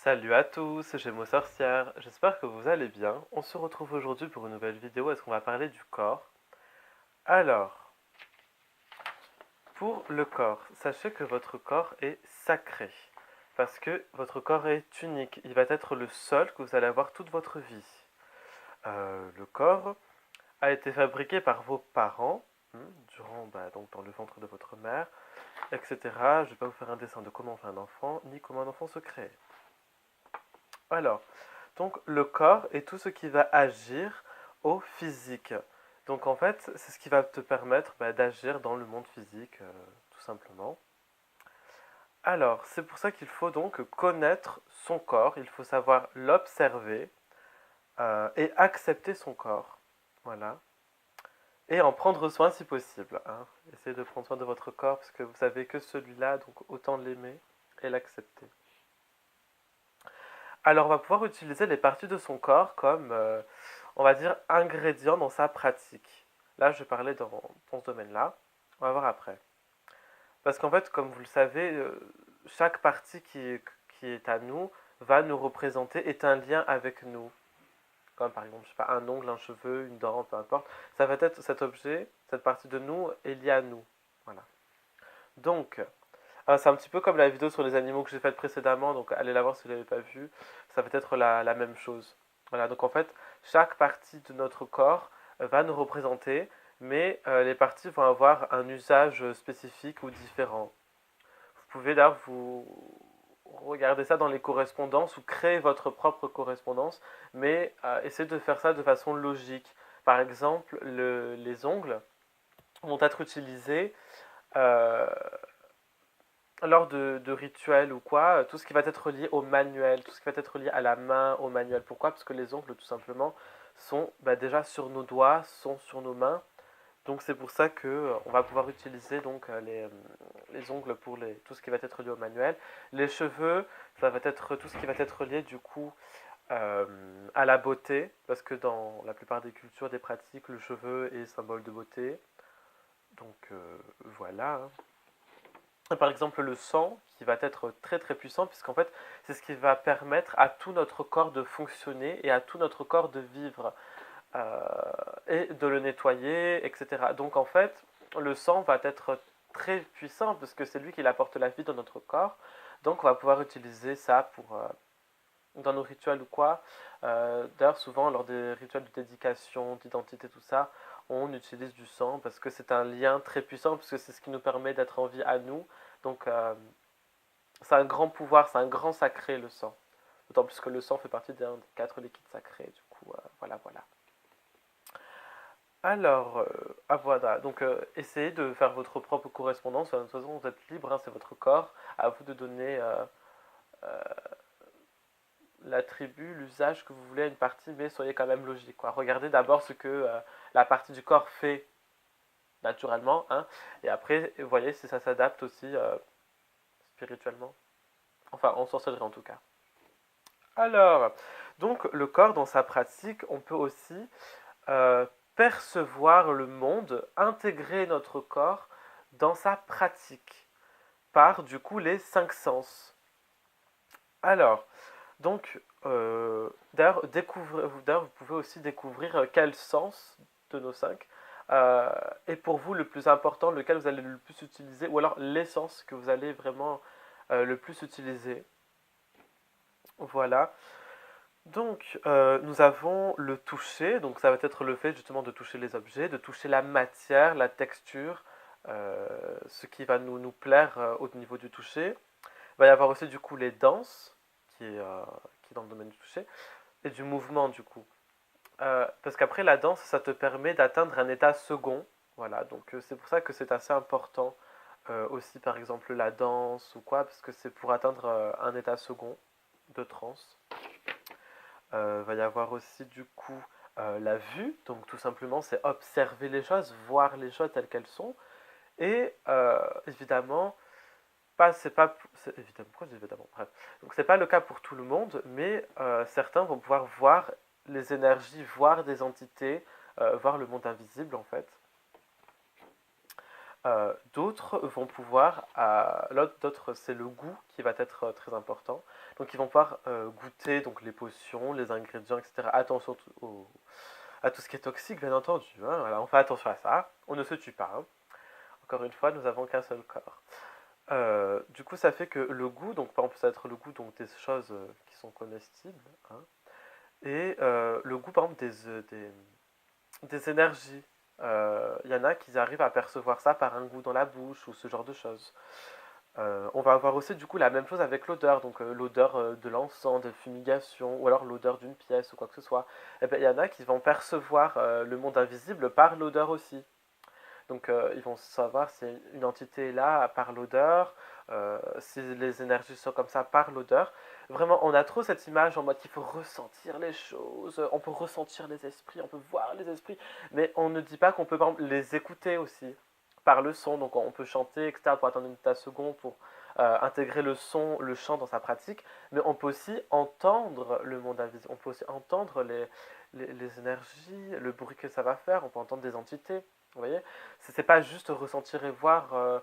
Salut à tous, Gémeaux Sorcière, j'espère que vous allez bien. On se retrouve aujourd'hui pour une nouvelle vidéo, est-ce qu'on va parler du corps? Alors, pour le corps, sachez que votre corps est sacré, parce que votre corps est unique, il va être le seul que vous allez avoir toute votre vie. Le corps a été fabriqué par vos parents, durant, donc dans le ventre de votre mère, etc. Je ne vais pas vous faire un dessin de comment on fait un enfant, ni comment un enfant se crée. Alors, donc le corps est tout ce qui va agir au physique. Donc en fait, c'est ce qui va te permettre d'agir dans le monde physique, tout simplement. Alors, c'est pour ça qu'il faut donc connaître son corps, il faut savoir l'observer et accepter son corps. Voilà. Et en prendre soin si possible, hein. Essayez de prendre soin de votre corps parce que vous savez que celui-là, donc autant l'aimer et l'accepter. Alors, on va pouvoir utiliser les parties de son corps comme, on va dire, ingrédients dans sa pratique. Là, je parlais dans ce domaine-là. On va voir après. Parce qu'en fait, comme vous le savez, chaque partie qui est à nous va nous représenter, est un lien avec nous. Comme par exemple, je sais pas, un ongle, un cheveu, une dent, peu importe. Ça va être cet objet, cette partie de nous est liée à nous. Voilà. Donc, c'est un petit peu comme la vidéo sur les animaux que j'ai faite précédemment, donc allez la voir si vous ne l'avez pas vue, ça va être la même chose. Voilà, donc en fait, chaque partie de notre corps va nous représenter, mais les parties vont avoir un usage spécifique ou différent. Vous pouvez là vous regarder ça dans les correspondances ou créer votre propre correspondance, mais essayez de faire ça de façon logique. Par exemple, les ongles vont être utilisés euh, lors de rituels ou quoi, tout ce qui va être lié au manuel, tout ce qui va être lié à la main, au manuel. Pourquoi? Parce que les ongles, tout simplement, sont déjà sur nos doigts, sont sur nos mains. Donc c'est pour ça que on va pouvoir utiliser donc les ongles pour tout ce qui va être lié au manuel. Les cheveux, ça va être tout ce qui va être lié du coup euh, à la beauté, parce que dans la plupart des cultures, des pratiques, le cheveu est symbole de beauté. Donc voilà, hein. Par exemple le sang qui va être très très puissant puisqu'en fait c'est ce qui va permettre à tout notre corps de fonctionner et à tout notre corps de vivre euh, et de le nettoyer, etc. Donc en fait le sang va être très puissant parce que c'est lui qui apporte la vie dans notre corps. Donc on va pouvoir utiliser ça pour dans nos rituels ou quoi. D'ailleurs souvent lors des rituels de dédication, d'identité, tout ça, on utilise du sang parce que c'est un lien très puissant, parce que c'est ce qui nous permet d'être en vie à nous. Donc c'est un grand pouvoir, c'est un grand sacré le sang. D'autant plus que le sang fait partie des 4 liquides sacrés. Du coup, voilà, voilà. Alors, voilà, donc essayez de faire votre propre correspondance. De toute façon, vous êtes libre, hein, c'est votre corps. À vous de donner euh, l'attribut, l'usage que vous voulez à une partie, mais soyez quand même logique, quoi. Regardez d'abord ce que la partie du corps fait naturellement, hein, et après, voyez si ça s'adapte aussi spirituellement. Enfin, en sorcellerie en tout cas. Alors, donc le corps dans sa pratique, on peut aussi euh, percevoir le monde, intégrer notre corps dans sa pratique par du coup les 5 sens. Alors, donc, d'ailleurs, vous pouvez aussi découvrir quel sens de nos 5 est pour vous le plus important, lequel vous allez le plus utiliser, ou alors l'essence que vous allez vraiment le plus utiliser. Voilà. Donc, nous avons le toucher, donc ça va être le fait justement de toucher les objets, de toucher la matière, la texture, ce qui va nous plaire au niveau du toucher. Il va y avoir aussi du coup les danses, qui est dans le domaine du toucher, et du mouvement du coup. Parce qu'après la danse, ça te permet d'atteindre un état second. Voilà, donc c'est pour ça que c'est assez important aussi par exemple la danse ou quoi, parce que c'est pour atteindre un état second de transe. Va y avoir aussi du coup la vue, donc tout simplement c'est observer les choses, voir les choses telles qu'elles sont, et évidemment, évidemment, pourquoi je dis évidemment, bref, donc c'est pas le cas pour tout le monde, mais certains vont pouvoir voir les énergies, voir des entités, voir le monde invisible en fait. D'autres vont pouvoir, d'autres c'est le goût qui va être très important. Donc ils vont pouvoir goûter donc les potions, les ingrédients, etc. Attention à tout ce qui est toxique, bien entendu. Hein. Voilà, on fait attention à ça. On ne se tue pas. Hein. Encore une fois, nous n'avons qu'un seul corps. Du coup, ça fait que le goût, donc par exemple, ça va être le goût donc, des choses qui sont comestibles, hein, et le goût, par exemple, des énergies. Il y en a qui arrivent à percevoir ça par un goût dans la bouche ou ce genre de choses. On va avoir aussi du coup la même chose avec l'odeur, donc l'odeur de l'encens, de fumigation, ou alors l'odeur d'une pièce ou quoi que ce soit. Et ben, il y en a qui vont percevoir le monde invisible par l'odeur aussi. Donc ils vont savoir si une entité est là par l'odeur, si les énergies sont comme ça par l'odeur. Vraiment, on a trop cette image en mode qu'il faut ressentir les choses, on peut ressentir les esprits, on peut voir les esprits, mais on ne dit pas qu'on peut par exemple, les écouter aussi par le son. Donc on peut chanter, etc. pour attendre une seconde pour intégrer le son, le chant dans sa pratique, mais on peut aussi entendre le monde invisible, on peut aussi entendre les énergies, le bruit que ça va faire, on peut entendre des entités. Vous voyez, c'est pas juste ressentir et voir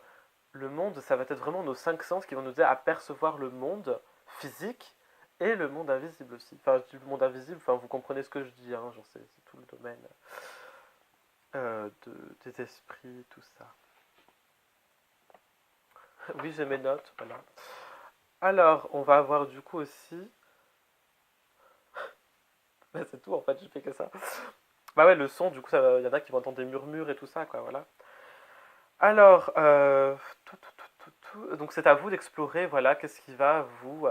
le monde, ça va être vraiment nos cinq sens qui vont nous aider à percevoir le monde physique et le monde invisible aussi. Enfin, le monde invisible, enfin, vous comprenez ce que je dis, hein, genre c'est tout le domaine des esprits, tout ça. Oui, j'ai mes notes, voilà. Alors, on va avoir du coup aussi... Bah, c'est tout, en fait, je fais que ça. Bah ouais, le son, du coup, il y en a qui vont entendre des murmures et tout ça, quoi, voilà. Alors, donc c'est à vous d'explorer, voilà, qu'est-ce qui va vous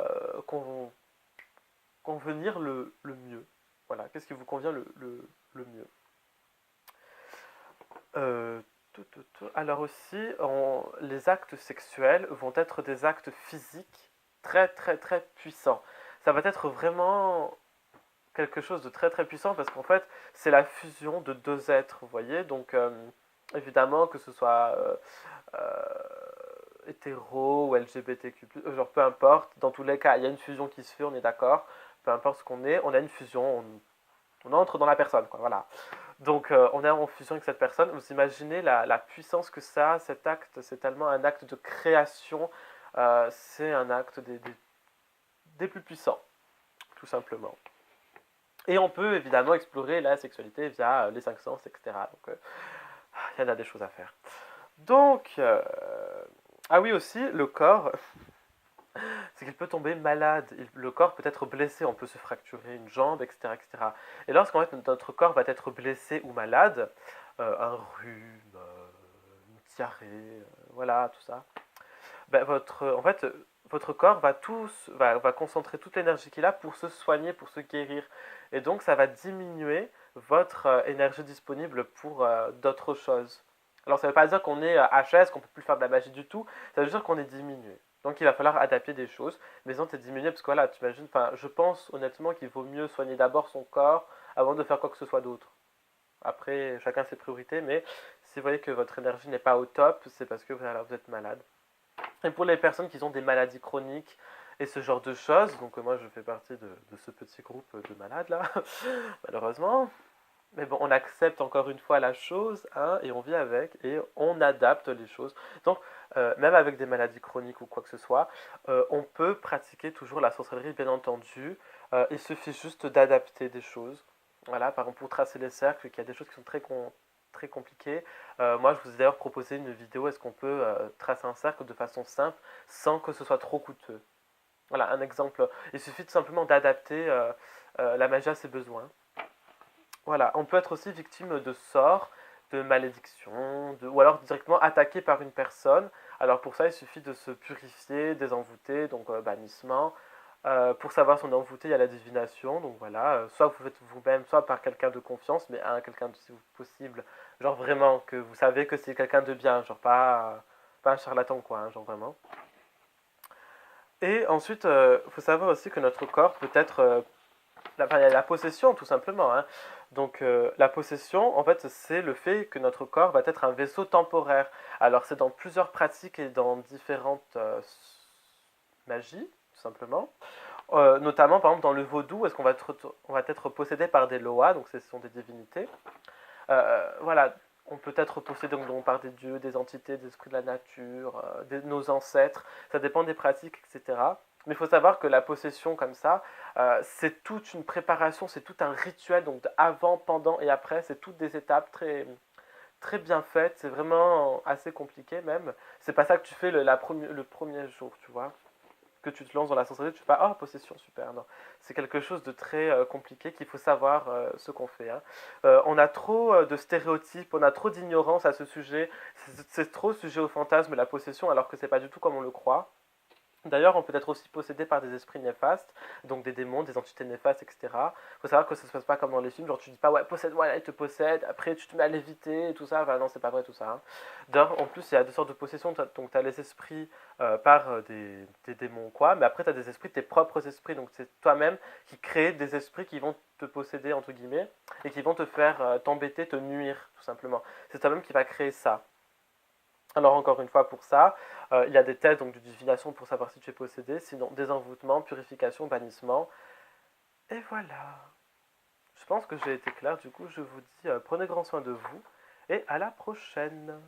convenir le mieux. Voilà, qu'est-ce qui vous convient le mieux. Euh, Alors aussi, les actes sexuels vont être des actes physiques très très très puissants. Ça va être vraiment quelque chose de très très puissant parce qu'en fait, c'est la fusion de deux êtres, vous voyez. Donc, évidemment, que ce soit hétéro ou LGBTQ, genre peu importe, dans tous les cas, il y a une fusion qui se fait, on est d'accord. Peu importe ce qu'on est, on a une fusion, on entre dans la personne, quoi, voilà. Donc on est en fusion avec cette personne. Vous imaginez la puissance que ça a, cet acte, c'est tellement un acte de création, c'est un acte des plus puissants, tout simplement. Et on peut évidemment explorer la sexualité via les cinq sens, etc. Donc il y en a des choses à faire. Donc, ah oui aussi, le corps, c'est qu'il peut tomber malade. Le corps peut être blessé, on peut se fracturer une jambe, etc. etc. Et lorsqu'en fait notre corps va être blessé ou malade, un rhume, une diarrhée, voilà, tout ça, ben en fait, votre corps va concentrer toute l'énergie qu'il a pour se soigner, pour se guérir. Et donc ça va diminuer votre énergie disponible pour d'autres choses. Alors ça ne veut pas dire qu'on est HS, qu'on ne peut plus faire de la magie du tout, ça veut dire qu'on est diminué. Donc il va falloir adapter des choses, mais sinon t'es diminué parce que voilà, tu imagines, enfin je pense honnêtement qu'il vaut mieux soigner d'abord son corps avant de faire quoi que ce soit d'autre. Après, chacun ses priorités, mais si vous voyez que votre énergie n'est pas au top, c'est parce que voilà, vous êtes malade. Et pour les personnes qui ont des maladies chroniques et ce genre de choses, donc moi je fais partie de ce petit groupe de malades là, malheureusement. Mais bon, on accepte encore une fois la chose, hein, et on vit avec, et on adapte les choses. Donc, même avec des maladies chroniques ou quoi que ce soit, on peut pratiquer toujours la sorcellerie, bien entendu. Il suffit juste d'adapter des choses. Voilà, par exemple, pour tracer les cercles, il y a des choses qui sont très compliquées. Moi, je vous ai d'ailleurs proposé une vidéo, est-ce qu'on peut tracer un cercle de façon simple, sans que ce soit trop coûteux. Voilà, un exemple. Il suffit tout simplement d'adapter la magie à ses besoins. Voilà, on peut être aussi victime de sorts, de malédictions, ou alors directement attaqué par une personne. Alors pour ça, il suffit de se purifier, désenvoûter, donc bannissement. Pour savoir si on est envoûté, il y a la divination, donc voilà, soit vous faites vous-même, soit par quelqu'un de confiance, mais quelqu'un de si possible, genre vraiment, que vous savez que c'est quelqu'un de bien, genre pas un charlatan quoi, hein, genre vraiment. Et ensuite, il faut savoir aussi que notre corps peut être la possession, tout simplement. Hein. Donc, la possession, en fait, c'est le fait que notre corps va être un vaisseau temporaire. Alors, c'est dans plusieurs pratiques et dans différentes magies, tout simplement. Notamment, par exemple, dans le vaudou, est-ce qu'on va être possédé par des loas, donc ce sont des divinités. Voilà, On peut être possédé donc, par des dieux, des entités, des esprits de la nature, nos ancêtres, ça dépend des pratiques, etc. Mais il faut savoir que la possession comme ça, c'est toute une préparation, c'est tout un rituel, donc avant, pendant et après, c'est toutes des étapes très bien faites, c'est vraiment assez compliqué même. C'est pas ça que tu fais le premier jour, tu vois que tu te lances dans la sensualité, tu fais pas, oh, possession, super, non. C'est quelque chose de très compliqué qu'il faut savoir ce qu'on fait. Hein. On a trop de stéréotypes, on a trop d'ignorance à ce sujet. C'est trop sujet au fantasme, la possession, alors que c'est pas du tout comme on le croit. D'ailleurs, on peut être aussi possédé par des esprits néfastes, donc des démons, des entités néfastes, etc. Il faut savoir que ça se passe pas comme dans les films, genre tu dis pas ouais, possède-moi, là, il te possède, après tu te mets à l'éviter et tout ça. Enfin, non, c'est pas vrai tout ça. Hein. D'ailleurs, en plus, il y a deux sortes de possession, donc tu as les esprits par des démons, quoi, mais après tu as des esprits, tes propres esprits, donc c'est toi-même qui crée des esprits qui vont te posséder, entre guillemets, et qui vont te faire t'embêter, te nuire, tout simplement. C'est toi-même qui va créer ça. Alors encore une fois pour ça, il y a des tests donc, de divination pour savoir si tu es possédé, sinon désenvoûtement, purification, bannissement. Et voilà. Je pense que j'ai été clair, du coup je vous dis prenez grand soin de vous et à la prochaine.